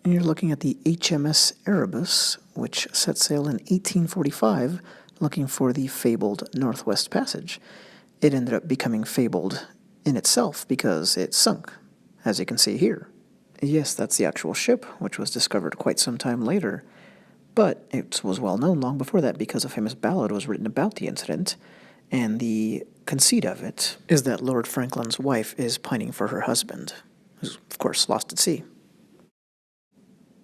And you're looking at the HMS Erebus, which set sail in 1845, looking for the fabled Northwest Passage. It ended up becoming fabled in itself because it sunk, as you can see here. Yes, that's the actual ship, which was discovered quite some time later, but it was well known long before that because a famous ballad was written about the incident, and the conceit of it is that Lord Franklin's wife is pining for her husband, who's, of course, lost at sea.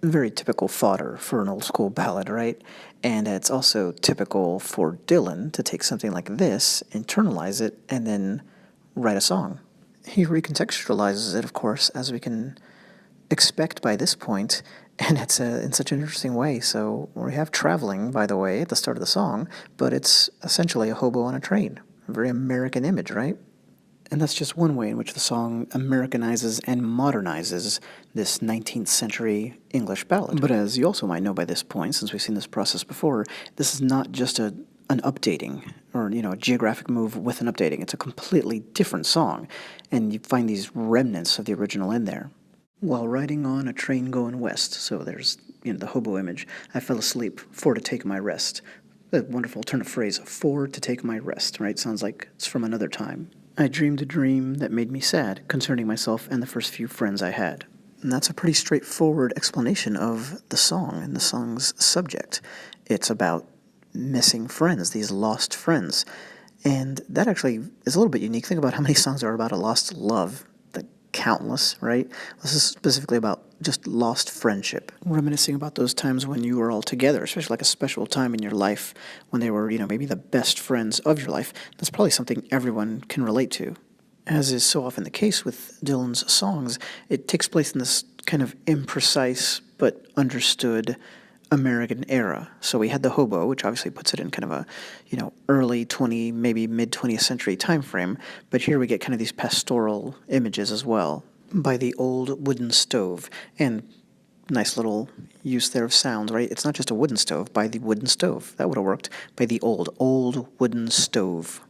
Very typical fodder for an old school ballad, right? And it's also typical for Dylan to take something like this, internalize it, and then write a song. He recontextualizes it, of course, as we can expect by this point, and it's in such an interesting way. So we have traveling, by the way, at the start of the song, but it's essentially a hobo on a train. A very American image, right? And that's just one way in which the song Americanizes and modernizes this 19th century English ballad. But as you also might know by this point, since we've seen this process before, this is not just an updating or, a geographic move with an updating. It's a completely different song, and you find these remnants of the original in there. While riding on a train going west, so there's the hobo image, I fell asleep for to take my rest. A wonderful turn of phrase, for to take my rest, right? Sounds like it's from another time. I dreamed a dream that made me sad concerning myself and the first few friends I had. And that's a pretty straightforward explanation of the song and the song's subject. It's about missing friends, these lost friends. And that actually is a little bit unique. Think about how many songs are about a lost love. Countless, right? This is specifically about just lost friendship. Reminiscing about those times when you were all together, especially like a special time in your life when they were, maybe the best friends of your life. That's probably something everyone can relate to. As is so often the case with Dylan's songs, it takes place in this kind of imprecise but understood American era. So we had the hobo, which obviously puts it in kind of a, early 20, maybe mid 20th century time frame, but here we get kind of these pastoral images as well by the old wooden stove, and nice little use there of sound, right? It's not just a wooden stove, by the wooden stove. That would have worked. By the old wooden stove.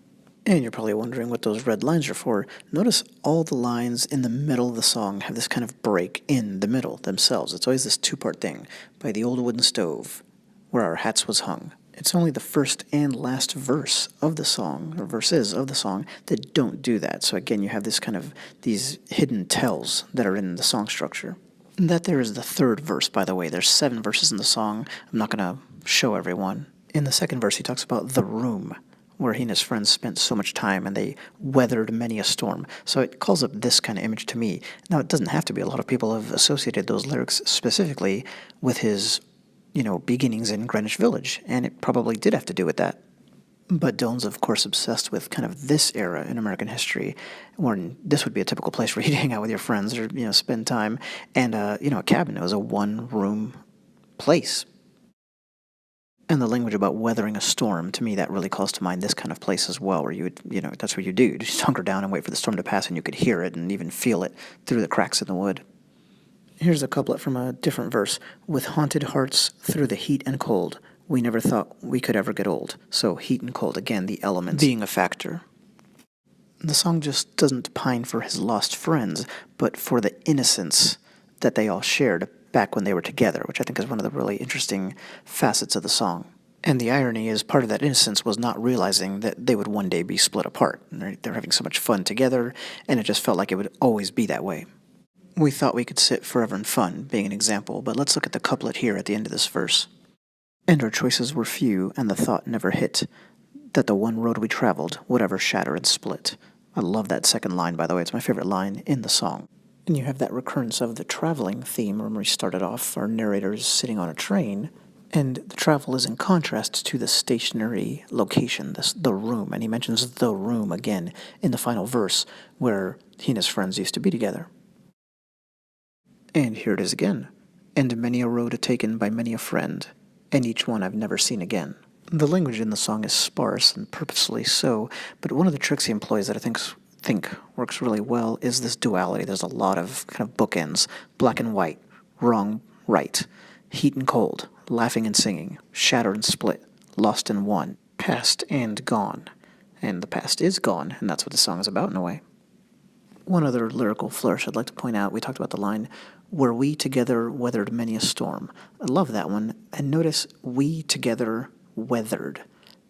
And you're probably wondering what those red lines are for. Notice all the lines in the middle of the song have this kind of break in the middle themselves. It's always this two-part thing. By the old wooden stove, where our hats was hung. It's only the first and last verse of the song, or verses of the song, that don't do that. So again, you have this kind of, these hidden tells that are in the song structure. And that there is the third verse, by the way. There's 7 verses in the song. I'm not going to show everyone. In the second verse, he talks about the room, where he and his friends spent so much time and they weathered many a storm. So it calls up this kind of image to me. Now, it doesn't have to be. A lot of people have associated those lyrics specifically with his, beginnings in Greenwich Village, and it probably did have to do with that. But Dylan's, of course, obsessed with kind of this era in American history, when this would be a typical place where you'd hang out with your friends or, spend time. And, a cabin was a one-room place. And the language about weathering a storm, to me, that really calls to mind this kind of place as well, where you would, that's what you do. You just hunker down and wait for the storm to pass, and you could hear it and even feel it through the cracks in the wood. Here's a couplet from a different verse. With haunted hearts through the heat and cold, we never thought we could ever get old. So heat and cold, again, the elements being a factor. The song just doesn't pine for his lost friends, but for the innocence that they all shared back when they were together, which I think is one of the really interesting facets of the song. And the irony is part of that innocence was not realizing that they would one day be split apart. They're having so much fun together, and it just felt like it would always be that way. We thought we could sit forever in fun, being an example, but let's look at the couplet here at the end of this verse. And our choices were few, and the thought never hit, that the one road we traveled would ever shatter and split. I love that second line, by the way. It's my favorite line in the song. And you have that recurrence of the traveling theme. Remember, we started off, our narrator is sitting on a train, and the travel is in contrast to the stationary location, the room. And he mentions the room again in the final verse, where he and his friends used to be together. And here it is again. And many a road taken by many a friend, and each one I've never seen again. The language in the song is sparse and purposefully so, but one of the tricks he employs that I think works really well is this duality. There's a lot of kind of bookends, black and white, wrong, right, heat and cold, laughing and singing, shattered and split, lost and won, past and gone. And the past is gone, and that's what the song is about in a way. One other lyrical flourish I'd like to point out, we talked about the line, Where we together weathered many a storm. I love that one. And notice we together weathered.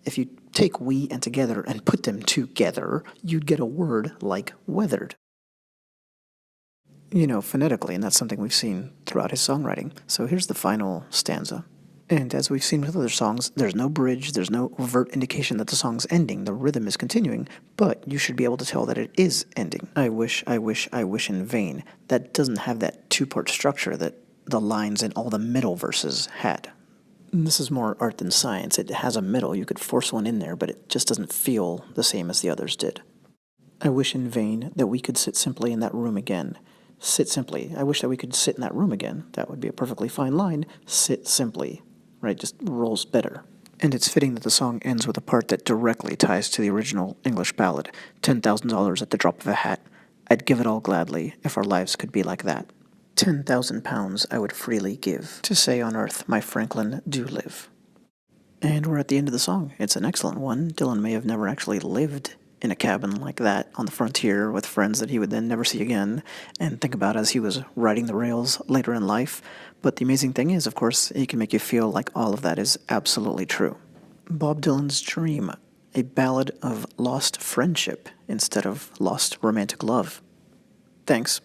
If you take we and together and put them together, you'd get a word like weathered. Phonetically, and that's something we've seen throughout his songwriting. So here's the final stanza. And as we've seen with other songs, there's no bridge, there's no overt indication that the song's ending. The rhythm is continuing, but you should be able to tell that it is ending. I wish, I wish, I wish in vain. That doesn't have that two-part structure that the lines in all the middle verses had. And this is more art than science. It has a middle. You could force one in there, but it just doesn't feel the same as the others did. I wish in vain that we could sit simply in that room again. Sit simply. I wish that we could sit in that room again. That would be a perfectly fine line. Sit simply. Right, just rolls better. And it's fitting that the song ends with a part that directly ties to the original English ballad, $10,000 at the drop of a hat. I'd give it all gladly if our lives could be like that. 10,000 pounds I would freely give to say on earth my Franklin do live. And we're at the end of the song. It's an excellent one. Dylan may have never actually lived in a cabin like that on the frontier with friends that he would then never see again and think about as he was riding the rails later in life. But the amazing thing is, of course, he can make you feel like all of that is absolutely true. Bob Dylan's Dream, a ballad of lost friendship instead of lost romantic love. Thanks.